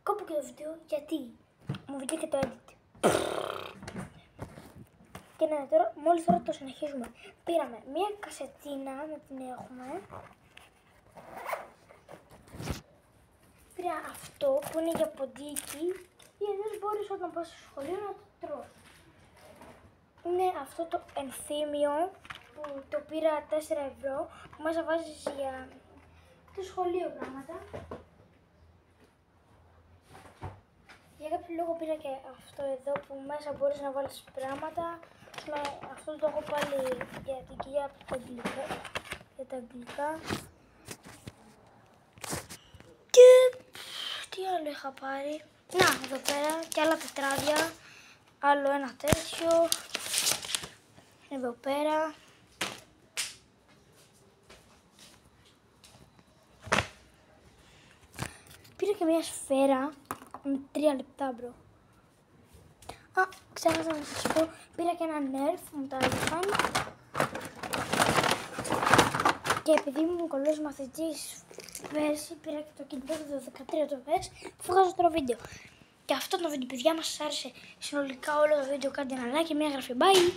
κόβω και το βίντεο γιατί μου βγήκε και το edit. Και ναι, τώρα, μόλις τώρα το συνεχίζουμε. Πήραμε μία κασετίνα, να την έχουμε. Πήρα αυτό που είναι για ποντίκι ή αλλιώς μπορείς όταν πας στο σχολείο να το τρως. Είναι αυτό το ενθύμιο που το πήρα 4 ευρώ, που μέσα βάζεις για το σχολείο πράγματα. Για κάποιο λόγο πήρα και αυτό εδώ που μέσα μπορείς να βάλεις πράγματα. Αυτό το έχω πάλι για τα αγγλικά. Και τι άλλο είχα πάρει. Να, εδώ πέρα και άλλα τετράδια. Άλλο ένα τέτοιο. Εδώ πέρα. Πήρα και μια σφαίρα με 3 λεπτά, μπρο. Α, ξέχασα να σας πω, πήρα και ένα Nerf που μου τα έδωσαν. Και επειδή ήμουν καλός μαθητής πέρσι, πήρα και το κινητό του 13 το πες, που βγάζω τώρα βίντεο. Και αυτό το βίντεο, παιδιά, μας άρεσε συνολικά όλο το βίντεο, κάντε ένα like και μια εγγραφή. Bye!